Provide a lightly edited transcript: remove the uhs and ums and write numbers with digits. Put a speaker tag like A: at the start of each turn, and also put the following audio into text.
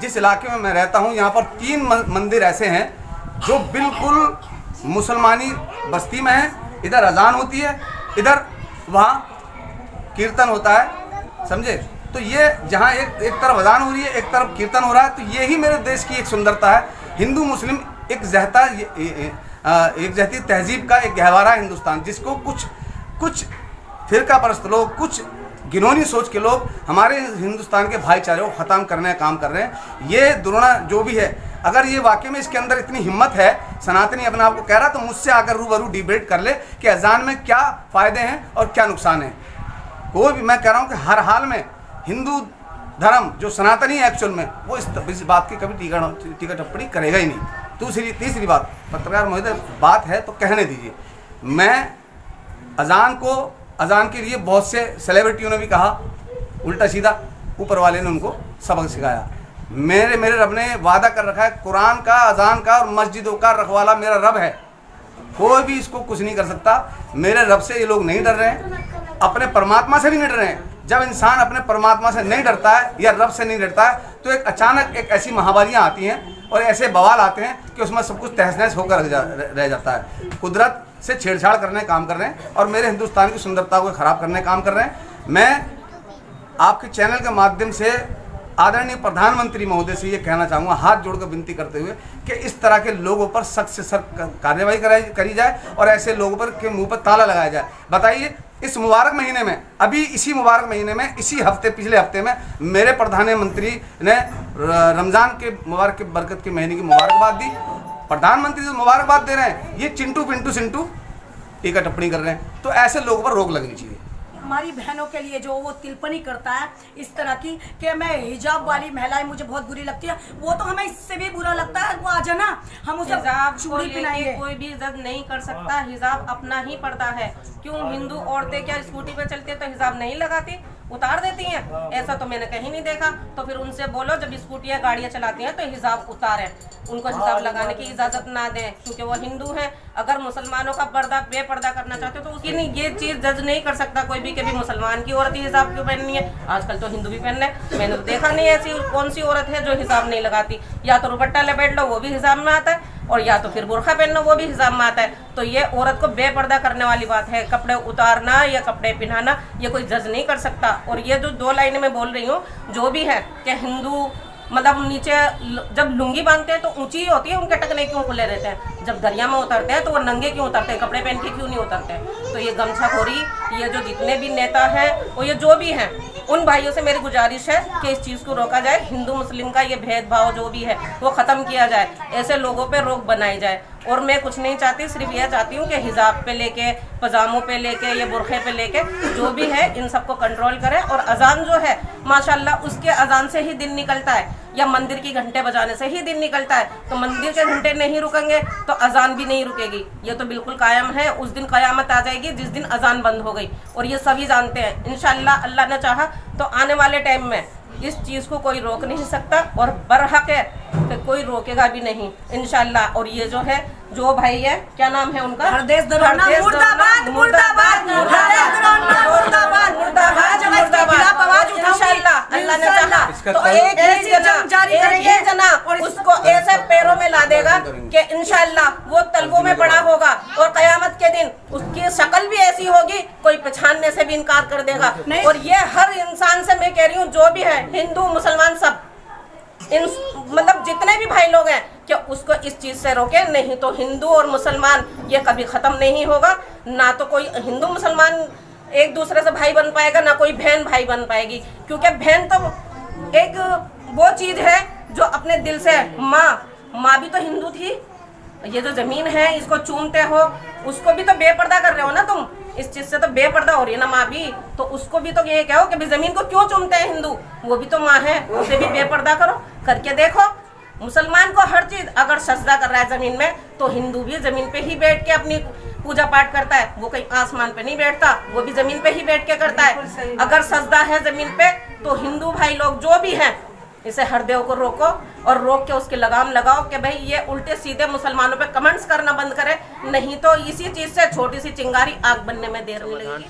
A: जिस इलाके में मैं रहता हूँ यहाँ पर 3 मंदिर ऐसे हैं जो बिल्कुल मुसलमानी बस्ती में है। इधर अजान होती है, इधर वहाँ कीर्तन होता है, समझे। तो ये जहाँ एक तरफ अजान हो रही है, एक तरफ कीर्तन हो रहा है, तो यही मेरे देश की एक सुंदरता है। हिंदू मुस्लिम एक जहती तहजीब का एक गहवारा है हिंदुस्तान, जिसको कुछ फिरका परस्त लोग, कुछ घिनौनी सोच के लोग हमारे हिंदुस्तान के भाईचारे को ख़त्म करने का काम कर रहे हैं। ये दुर्ना जो भी है, अगर ये वाकई में इसके अंदर इतनी हिम्मत है, सनातनी अपने आप को कह रहा, तो मुझसे आकर रूबरू डिबेट कर ले कि अजान में क्या फ़ायदे हैं और क्या नुकसान है। कोई भी, मैं कह रहा हूँ कि हर हाल में हिंदू धर्म जो सनातनी है एक्चुअल में, वो इस बात की कभी टीका टिप्पणी करेगा ही नहीं। तीसरी बात, पत्रकार महोदय, बात है तो कहने दीजिए। मैं अजान के लिए बहुत से सेलिब्रिटियों ने भी कहा उल्टा सीधा, ऊपर वाले ने उनको सबक सिखाया। मेरे रब ने वादा कर रखा है, कुरान का, अजान का और मस्जिदों का रखवाला मेरा रब है। कोई भी इसको कुछ नहीं कर सकता। मेरे रब से ये लोग नहीं डर रहे हैं, अपने परमात्मा से भी नहीं डर रहे हैं। जब इंसान अपने परमात्मा से नहीं डरता है या रब से नहीं डरता है, तो एक अचानक एक ऐसी महामारियाँ आती हैं और ऐसे बवाल आते हैं कि उसमें सब कुछ तहस नहस होकर रह जाता है। कुदरत से छेड़छाड़ करने का काम कर रहे हैं और मेरे हिंदुस्तान की सुंदरता को खराब करने का काम कर रहे हैं। मैं आपके चैनल के माध्यम से आदरणीय प्रधानमंत्री महोदय से ये कहना चाहूँगा, हाथ जोड़कर विनती करते हुए, कि इस तरह के लोगों पर सख्त से सख्त कार्रवाई करी जाए और ऐसे लोगों पर के मुंह पर ताला लगाया जाए। बताइए, इस मुबारक महीने में, अभी इसी मुबारक महीने में, इसी हफ्ते, पिछले हफ्ते में मेरे प्रधानमंत्री ने रमज़ान के मुबारक के बरकत के महीने की मुबारकबाद दी। प्रधानमंत्री तो मुबारकबाद दे रहे हैं, ये चिंटू पिंटू सिंटू टीका टिप्पणी कर रहे हैं। तो ऐसे लोगों पर रोक लगनी चाहिए।
B: हमारी बहनों के लिए जो वो तिलपनी करता है इस तरह की, कि मैं हिजाब वाली महिलाएं मुझे बहुत बुरी लगती है, वो तो हमें इससे भी बुरा लगता है। वो आ जाना, हम उसे चूड़ी पहनाएंगे।
C: कोई भी जज नहीं कर सकता, हिजाब अपना ही पर्दा है। क्यों हिंदू औरतें क्या स्कूटी पे चलती है तो हिजाब नहीं लगाती, उतार देती हैं? ऐसा तो मैंने कहीं नहीं देखा। तो फिर उनसे बोलो, जब स्कूटियाँ गाड़ियाँ चलाती हैं तो हिजाब उतारें, उनको हिजाब लगाने की इजाज़त ना दें, क्योंकि वो हिंदू हैं। अगर मुसलमानों का पर्दा बेपर्दा करना चाहते हो तो उसकी नहीं, ये चीज़ जज नहीं कर सकता कोई भी, कभी मुसलमान की औरत ही हिजाब क्यों पहननी है। आजकल तो हिंदू भी पहन रहे, मैंने तो देखा नहीं ऐसी कौन सी औरत है जो हिजाब नहीं लगाती। या तो दुपट्टा लपेट लो, वो भी हिजाब में आता है, और या तो फिर बुर्खा पहन लो, वो भी हिजाब में आता है। तो ये औरत को बेपर्दा करने वाली बात है। कपड़े उतारना या कपड़े पहनाना ये कोई जज नहीं कर सकता। और ये जो 2 लाइनें मैं बोल रही हूँ, जो भी है कि हिंदू मतलब नीचे जब लुंगी बांधते हैं तो ऊंची ही होती है, उनके टकने क्यों खुले रहते हैं? जब दरिया में उतरते हैं तो वो नंगे क्यों उतरते हैं? कपड़े पहन के क्यों नहीं उतरते? तो ये गमछाखोरी, ये जो जितने भी नेता हैं और ये जो भी हैं, उन भाइयों से मेरी गुजारिश है कि इस चीज़ को रोका जाए। हिंदू मुस्लिम का ये भेदभाव जो भी है वो ख़त्म किया जाए, ऐसे लोगों पे रोक बनाई जाए। और मैं कुछ नहीं चाहती, सिर्फ यह चाहती हूँ कि हिजाब पे लेके, पजामों पे लेके, ये बुरखे पे लेके जो भी है इन सबको कंट्रोल करें। और अजान जो है माशाल्लाह, उसके अजान से ही दिन निकलता है, या मंदिर की घंटे बजाने से ही दिन निकलता है। तो मंदिर के घंटे नहीं रुकेंगे तो अजान भी नहीं रुकेगी। ये तो बिल्कुल कायम है। उस दिन क़यामत आ जाएगी जिस दिन अजान बंद हो गई, और ये सभी जानते हैं। इंशाअल्लाह अल्लाह ने चाहा तो आने वाले टाइम में इस चीज़ को कोई रोक नहीं सकता, और बरहक है तो कोई रोकेगा भी नहीं इंशाअल्लाह। और ये जो है, जो भाई है, क्या नाम है उनका?
B: हरदेश दरोना, मुर्दाबाद मुर्दाबाद मुर्दाबाद मुर्दाबाद मुर्दाबाद।
C: इंशाअल्लाह अल्लाह ने चाहा तो
B: एक
C: ही जना उसको ऐसे पैरों में ला देगा कि इंशाअल्लाह वो तलवों में पड़ा होगा, और क़यामत के दिन उसकी शक्ल भी ऐसी होगी कोई पहचानने से भी इनकार कर देगा। और ये हर इंसान से मैं कह रही हूँ, जो भी है, हिंदू मुसलमान सब, इन मतलब जितने भी भाई लोग हैं, कि उसको इस चीज़ से रोके। नहीं तो हिंदू और मुसलमान ये कभी ख़त्म नहीं होगा। ना तो कोई हिंदू मुसलमान एक दूसरे से भाई बन पाएगा, ना कोई बहन भाई बन पाएगी। क्योंकि बहन तो एक वो चीज़ है जो अपने दिल से, माँ भी तो हिंदू थी। ये जो ज़मीन है इसको चूमते हो, उसको भी तो बेपर्दा कर रहे हो ना तुम। इस चीज़ से तो बेपर्दा हो रही है ना माँ भी, तो उसको भी तो ये कहो कि भाई ज़मीन को क्यों चूमते हैं हिंदू, वो भी तो माँ है, उसे भी बेपर्दा करो। करके देखो, मुसलमान को हर चीज़ अगर सजदा कर रहा है ज़मीन में, तो हिंदू भी ज़मीन पे ही बैठ के अपनी पूजा पाठ करता है। वो कहीं आसमान पे नहीं बैठता, वो भी ज़मीन पे ही बैठ के करता है। अगर सजदा है ज़मीन पे, तो हिंदू भाई लोग जो भी हैं, इसे हर देव को रोको। और रोक के उसकी लगाम लगाओ कि भाई ये उल्टे सीधे मुसलमानों पे कमेंट्स करना बंद करे, नहीं तो इसी चीज से छोटी सी चिंगारी आग बनने में देर नहीं लगेगी।